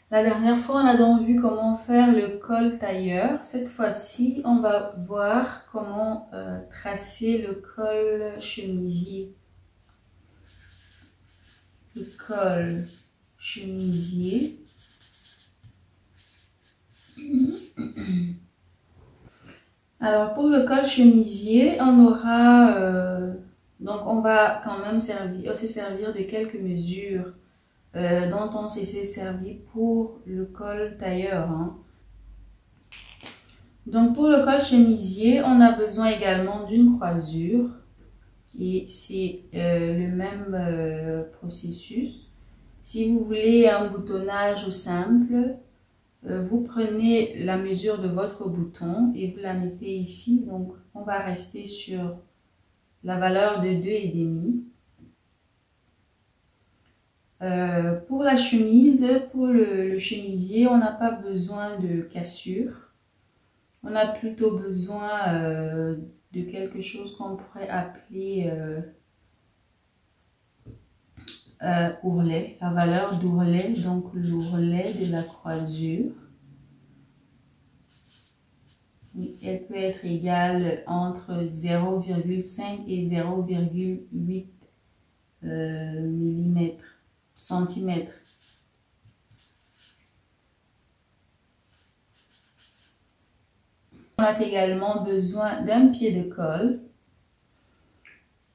La dernière fois, on a donc vu comment faire le col tailleur. Cette fois-ci, on va voir comment tracer le col chemisier. Le col chemisier. Alors, pour le col chemisier, on aura... donc, on va quand même se servir de quelques mesures dont on s'est servi pour le col tailleur. Hein. Donc pour le col chemisier, on a besoin également d'une croisure et c'est le même processus. Si vous voulez un boutonnage simple, vous prenez la mesure de votre bouton et vous la mettez ici. Donc on va rester sur la valeur de 2,5. Pour la chemise, pour le chemisier, on n'a pas besoin de cassure. On a plutôt besoin de quelque chose qu'on pourrait appeler ourlet, la valeur d'ourlet, donc l'ourlet de la croisure. Elle peut être égale entre 0,5 et 0,8 centimètres. On a également besoin d'un pied de colle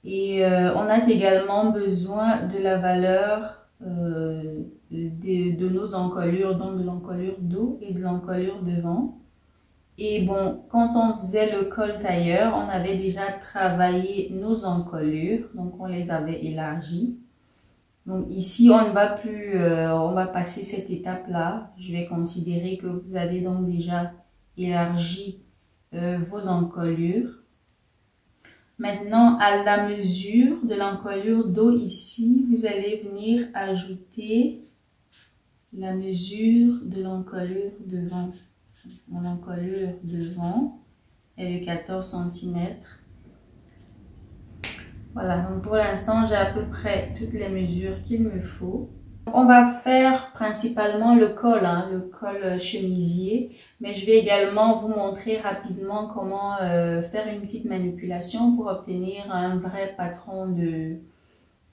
et on a également besoin de la valeur de nos encolures, donc de l'encolure dos et de l'encolure devant. Et bon, quand on faisait le col tailleur, on avait déjà travaillé nos encolures, donc on les avait élargies. Donc ici, on ne va plus, on va passer cette étape-là. Je vais considérer que vous avez donc déjà élargi vos encolures. Maintenant, à la mesure de l'encolure dos ici, vous allez venir ajouter la mesure de l'encolure devant. Mon encolure devant est de 14 cm. Voilà, donc pour l'instant, j'ai à peu près toutes les mesures qu'il me faut. On va faire principalement le col, hein, le col chemisier, mais je vais également vous montrer rapidement comment faire une petite manipulation pour obtenir un vrai patron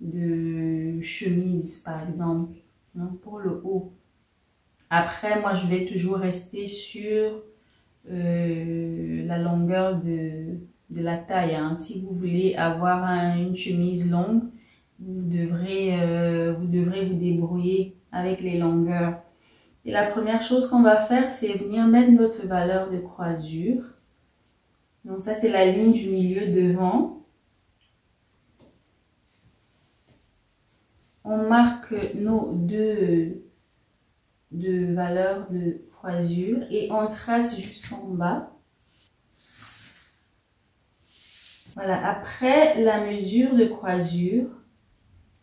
de chemise, par exemple, hein, pour le haut. Après, moi, je vais toujours rester sur la longueur de la taille. Hein. Si vous voulez avoir une chemise longue, vous devrez vous débrouiller avec les longueurs. Et la première chose qu'on va faire, c'est venir mettre notre valeur de croisure. Donc ça, c'est la ligne du milieu devant. On marque nos deux valeurs de croisure et on trace jusqu'en bas. Voilà, après la mesure de croisure,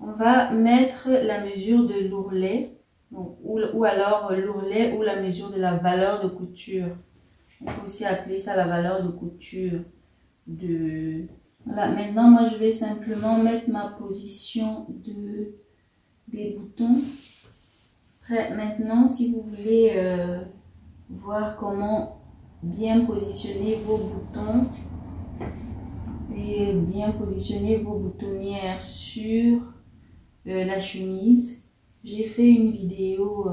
on va mettre la mesure de l'ourlet, ou alors l'ourlet ou la mesure de la valeur de couture. On peut aussi appeler ça la valeur de couture. Voilà, maintenant moi je vais simplement mettre ma position des boutons. Après, maintenant, si vous voulez voir comment bien positionner vos boutons et bien positionner vos boutonnières sur la chemise, j'ai fait une vidéo,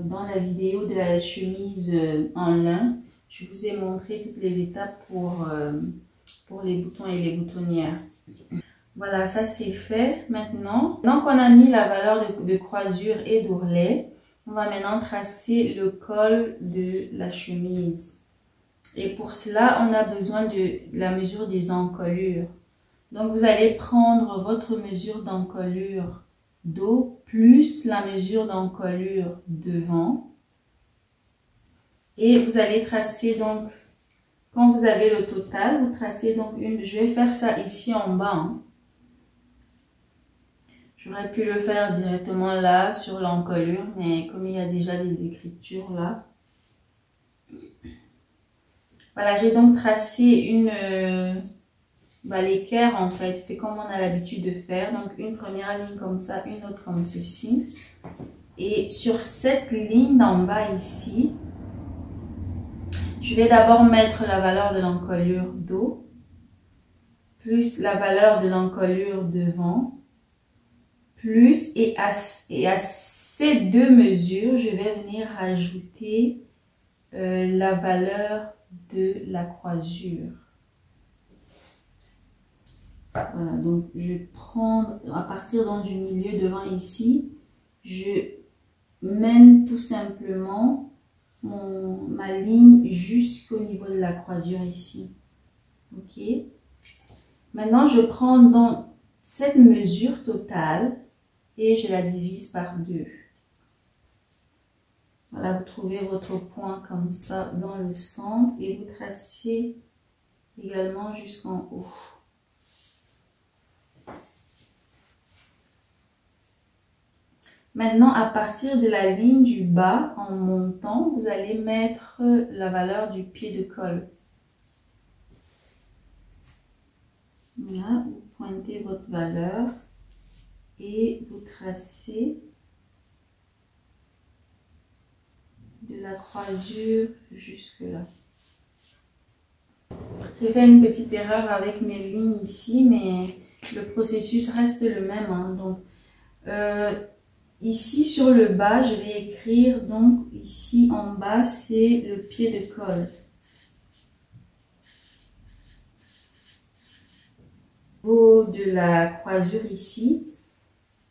dans la vidéo de la chemise en lin, je vous ai montré toutes les étapes pour les boutons et les boutonnières. Voilà, ça c'est fait maintenant. Donc on a mis la valeur de croisure et d'ourlet. On va maintenant tracer le col de la chemise. Et pour cela, on a besoin de la mesure des encolures. Donc vous allez prendre votre mesure d'encolure dos plus la mesure d'encolure devant. Et vous allez tracer donc, quand vous avez le total, vous tracez donc une, je vais faire ça ici en bas. Hein. J'aurais pu le faire directement là sur l'encolure, mais comme il y a déjà des écritures là. Voilà, j'ai donc tracé une l'équerre en fait, c'est comme on a l'habitude de faire. Donc une première ligne comme ça, une autre comme ceci. Et sur cette ligne d'en bas ici, je vais d'abord mettre la valeur de l'encolure dos, plus la valeur de l'encolure devant, plus, et à ces deux mesures, je vais venir rajouter la valeur de la croisure. Voilà, donc je prends, à partir donc du milieu devant ici, je mène tout simplement ma ligne jusqu'au niveau de la croisure ici. Ok. Maintenant, je prends donc cette mesure totale et je la divise par 2. Voilà, vous trouvez votre point comme ça dans le centre et vous tracez également jusqu'en haut. Maintenant, à partir de la ligne du bas, en montant, vous allez mettre la valeur du pied de colle. Voilà, vous pointez votre valeur et vous tracez de la croisure jusque là. J'ai fait une petite erreur avec mes lignes ici, mais le processus reste le même. Hein. Donc, ici sur le bas, je vais écrire, donc ici en bas, c'est le pied de colle. Au niveau de la croisure ici,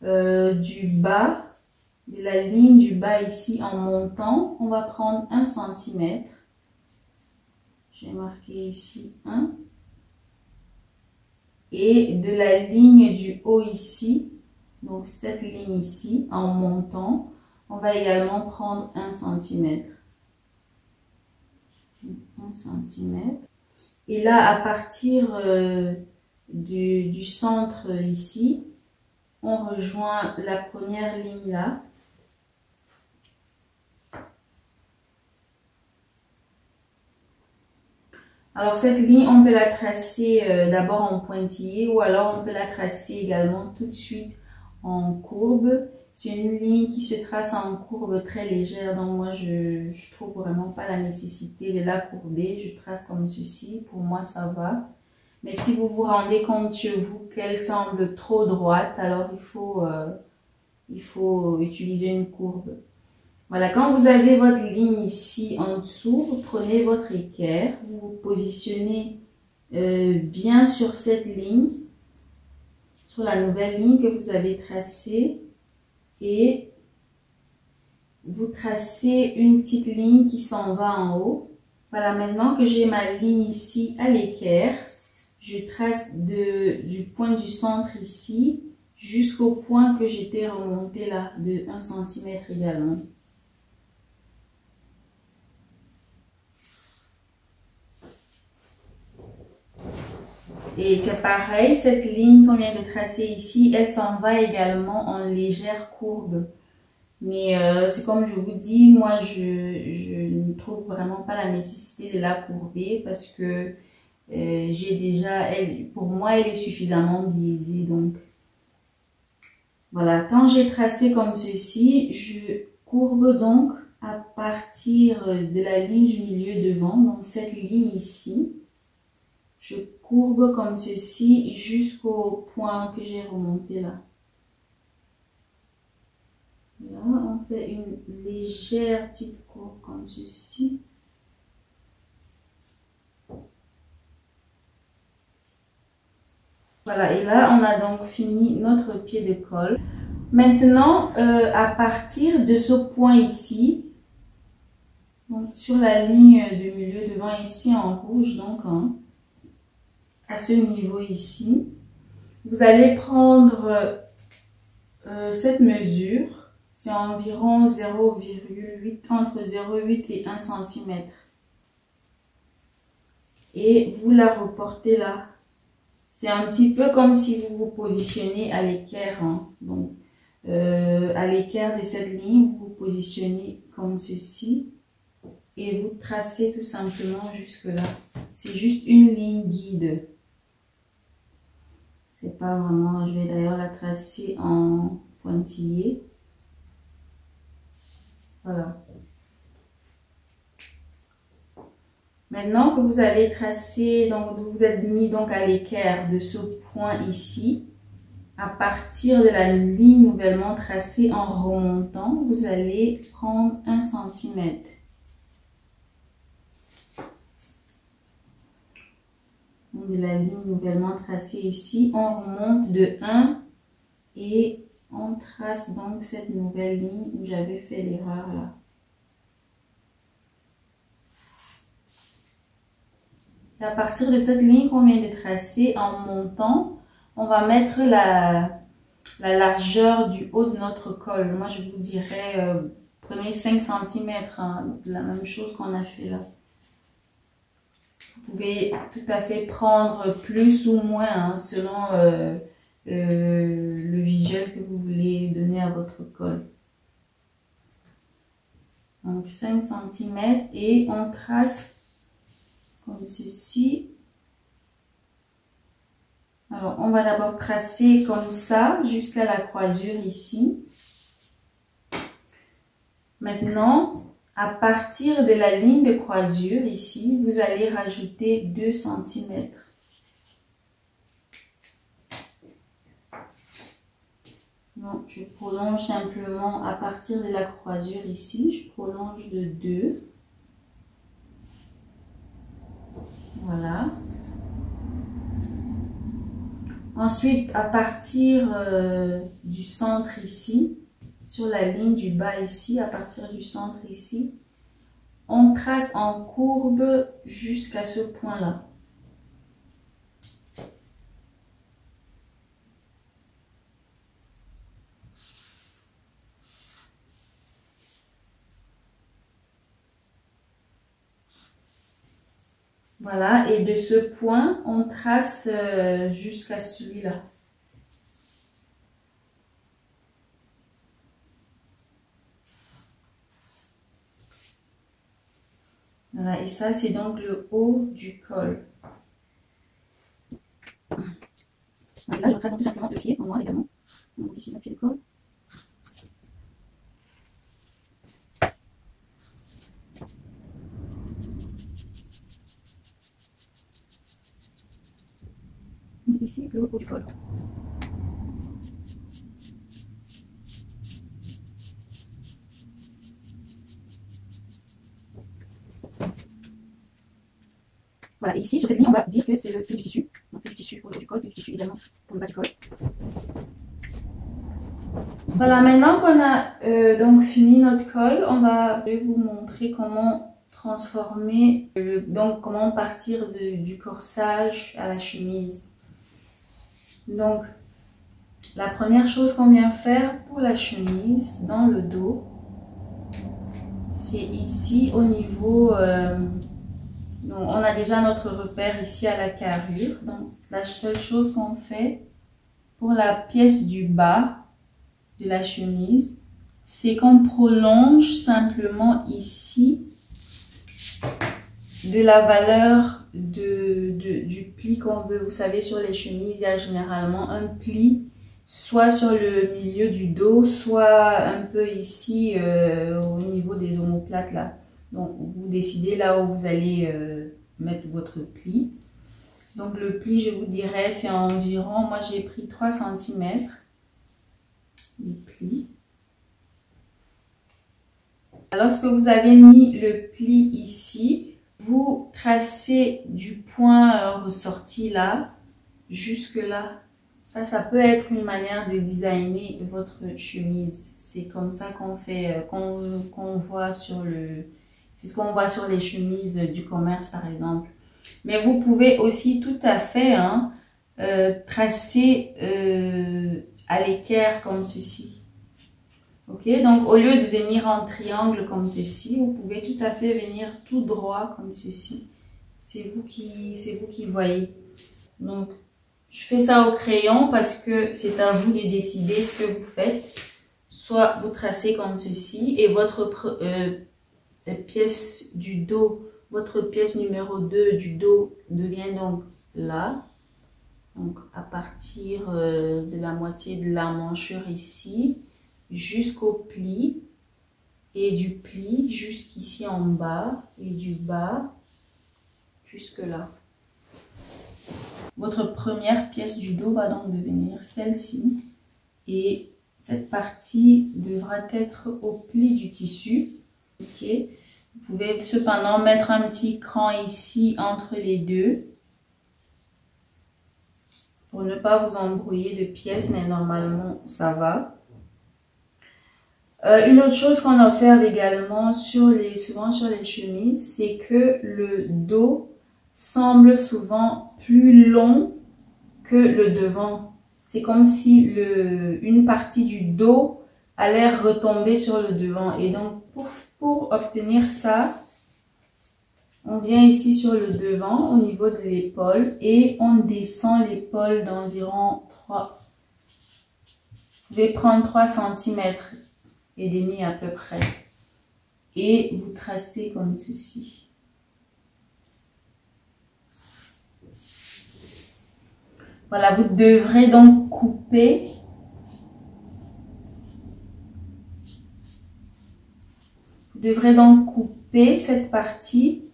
du bas, de la ligne du bas ici en montant, on va prendre 1 cm. J'ai marqué ici 1. Et de la ligne du haut ici, donc cette ligne ici, en montant, on va également prendre 1 cm. 1 cm. Et là, à partir du centre ici, on rejoint la première ligne là. Alors cette ligne, on peut la tracer d'abord en pointillé ou alors on peut la tracer également tout de suite en courbe. C'est une ligne qui se trace en courbe très légère, donc moi je trouve vraiment pas la nécessité de la courber. Je trace comme ceci, pour moi ça va. Mais si vous vous rendez compte chez vous qu'elle semble trop droite, alors il faut utiliser une courbe. Voilà, quand vous avez votre ligne ici en dessous, vous prenez votre équerre, vous vous positionnez bien sur cette ligne, sur la nouvelle ligne que vous avez tracée et vous tracez une petite ligne qui s'en va en haut. Voilà, maintenant que j'ai ma ligne ici à l'équerre, je trace du point du centre ici jusqu'au point que j'étais remonté là, de 1 cm également. Et c'est pareil, cette ligne qu'on vient de tracer ici, elle s'en va également en légère courbe. Mais c'est comme je vous dis, moi je ne trouve vraiment pas la nécessité de la courber parce que j'ai déjà, pour moi elle est suffisamment biaisée. Donc voilà, quand j'ai tracé comme ceci, je courbe donc à partir de la ligne du milieu devant, donc cette ligne ici. Je courbe comme ceci jusqu'au point que j'ai remonté là. Là, on fait une légère petite courbe comme ceci. Voilà, et là, on a donc fini notre pied de colle. Maintenant, à partir de ce point ici, donc sur la ligne de milieu devant ici en rouge, donc hein, à ce niveau ici, vous allez prendre cette mesure, c'est environ 0,8, entre 0,8 et 1 cm. Et vous la reportez là. C'est un petit peu comme si vous vous positionnez à l'équerre. Hein. Donc, à l'équerre de cette ligne, vous vous positionnez comme ceci. Et vous tracez tout simplement jusque là. C'est juste une ligne guide. C'est pas vraiment, je vais d'ailleurs la tracer en pointillé. Voilà. Maintenant que vous avez tracé, donc vous êtes mis donc à l'équerre de ce point ici, à partir de la ligne nouvellement tracée en remontant, vous allez prendre 1 cm. De la ligne nouvellement tracée ici, on remonte de 1 et on trace donc cette nouvelle ligne où j'avais fait l'erreur là. Et à partir de cette ligne qu'on vient de tracer en montant, on va mettre la largeur du haut de notre col. Moi, je vous dirais, prenez 5 cm, hein, la même chose qu'on a fait là. Vous pouvez tout à fait prendre plus ou moins, hein, selon le visuel que vous voulez donner à votre col. Donc 5 cm et on trace comme ceci. Alors, on va d'abord tracer comme ça jusqu'à la croisure ici. Maintenant, à partir de la ligne de croisure ici, vous allez rajouter 2 cm. Donc, je prolonge simplement à partir de la croisure ici, je prolonge de 2. Voilà. Ensuite, à partir du centre ici, sur la ligne du bas ici, à partir du centre ici, on trace en courbe jusqu'à ce point-là. Voilà, et de ce point, on trace jusqu'à celui-là. Voilà, et ça, c'est donc le haut du col. Donc là, je retrace tout simplement deux pieds en noir également. Donc ici, le pied de col. Et ici, le haut du col. Voilà, et ici, sur cette ligne, on va dire que c'est le pli du tissu. Donc, pli du tissu pour le haut du col, pli du tissu également pour le bas du col. Voilà, maintenant qu'on a donc fini notre col, je vais vous montrer comment transformer, donc comment partir du corsage à la chemise. Donc, la première chose qu'on vient faire pour la chemise, dans le dos, c'est ici au niveau... donc on a déjà notre repère ici à la carrure. Donc, la seule chose qu'on fait pour la pièce du bas de la chemise, c'est qu'on prolonge simplement ici de la valeur du pli qu'on veut. Vous savez, sur les chemises, il y a généralement un pli, soit sur le milieu du dos, soit un peu ici au niveau des omoplates là. Donc, vous décidez là où vous allez mettre votre pli. Donc, le pli, je vous dirais, c'est environ, moi j'ai pris 3 cm. Les plis. Lorsque vous avez mis le pli ici, vous tracez du point ressorti là jusque là. Ça peut être une manière de designer votre chemise. C'est comme ça qu'on fait, qu'on voit sur c'est ce qu'on voit sur les chemises du commerce par exemple. Mais vous pouvez aussi tout à fait tracer à l'équerre comme ceci. Ok, donc au lieu de venir en triangle comme ceci, vous pouvez tout à fait venir tout droit comme ceci. C'est vous qui voyez. Donc, je fais ça au crayon parce que c'est à vous de décider ce que vous faites. Soit vous tracez comme ceci et votre pièce du dos, votre pièce numéro 2 du dos devient donc là. Donc, à partir de la moitié de la manchure ici jusqu'au pli. et du pli jusqu'ici en bas et du bas jusque là. Votre première pièce du dos va donc devenir celle-ci et cette partie devra être au pli du tissu. Ok. Vous pouvez cependant mettre un petit cran ici entre les deux pour ne pas vous embrouiller de pièces, mais normalement ça va. Une autre chose qu'on observe également souvent sur les chemises, c'est que le dos semble souvent plus long que le devant. C'est comme si une partie du dos allait retomber sur le devant. Et donc, pour obtenir ça, on vient ici sur le devant, au niveau de l'épaule, et on descend l'épaule d'environ 3. Vous pouvez prendre 3 cm et demi à peu près. Et vous tracez comme ceci. Voilà, vous devrez donc couper. Vous devrez donc couper cette partie.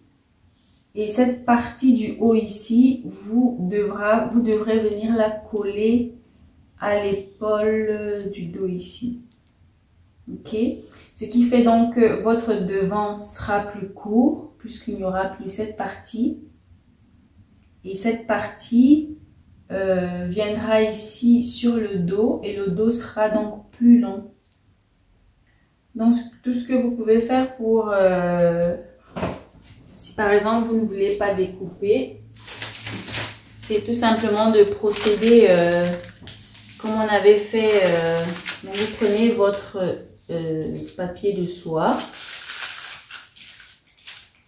Et cette partie du haut ici, vous devrez venir la coller à l'épaule du dos ici. Ok? Ce qui fait donc que votre devant sera plus court, puisqu'il n'y aura plus cette partie. Et cette partie viendra ici sur le dos et le dos sera donc plus long. Donc tout ce que vous pouvez faire pour si par exemple vous ne voulez pas découper, c'est tout simplement de procéder comme on avait fait. Donc vous prenez votre papier de soie,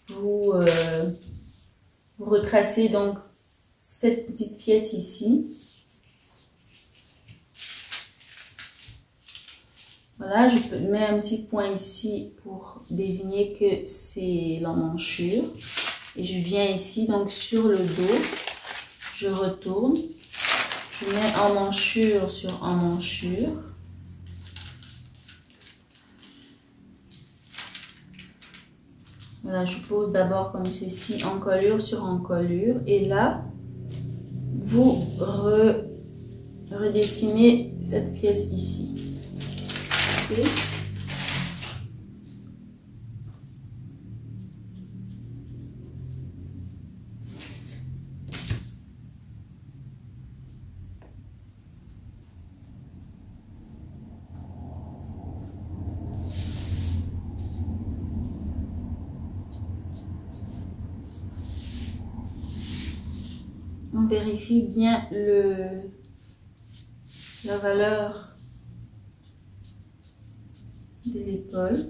vous retracez donc cette petite pièce ici. Voilà, je mets un petit point ici pour désigner que c'est l'emmanchure. Et je viens ici, donc sur le dos, je retourne. Je mets emmanchure sur emmanchure. Voilà, je pose d'abord comme ceci, encolure sur encolure. Et là, vous redessinez cette pièce ici. Okay. On vérifie bien la valeur de l'épaule.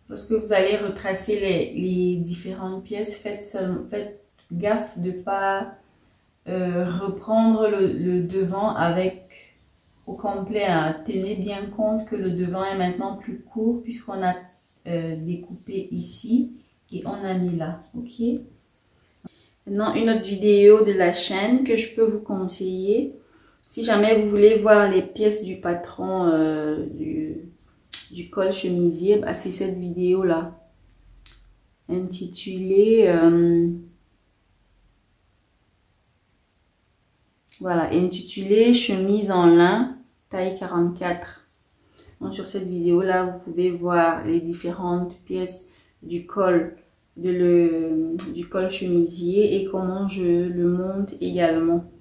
Lorsque vous allez retracer les différentes pièces, faites gaffe de ne pas reprendre le devant au complet. Hein. Tenez bien compte que le devant est maintenant plus court puisqu'on a découpé ici et on a mis là. Ok. Maintenant, une autre vidéo de la chaîne que je peux vous conseiller. Si jamais vous voulez voir les pièces du patron du col chemisier, bah, c'est cette vidéo-là. Intitulée... voilà, intitulée chemise en lin, taille 44. Donc, sur cette vidéo-là, vous pouvez voir les différentes pièces du col. Du col chemisier et comment je le monte également.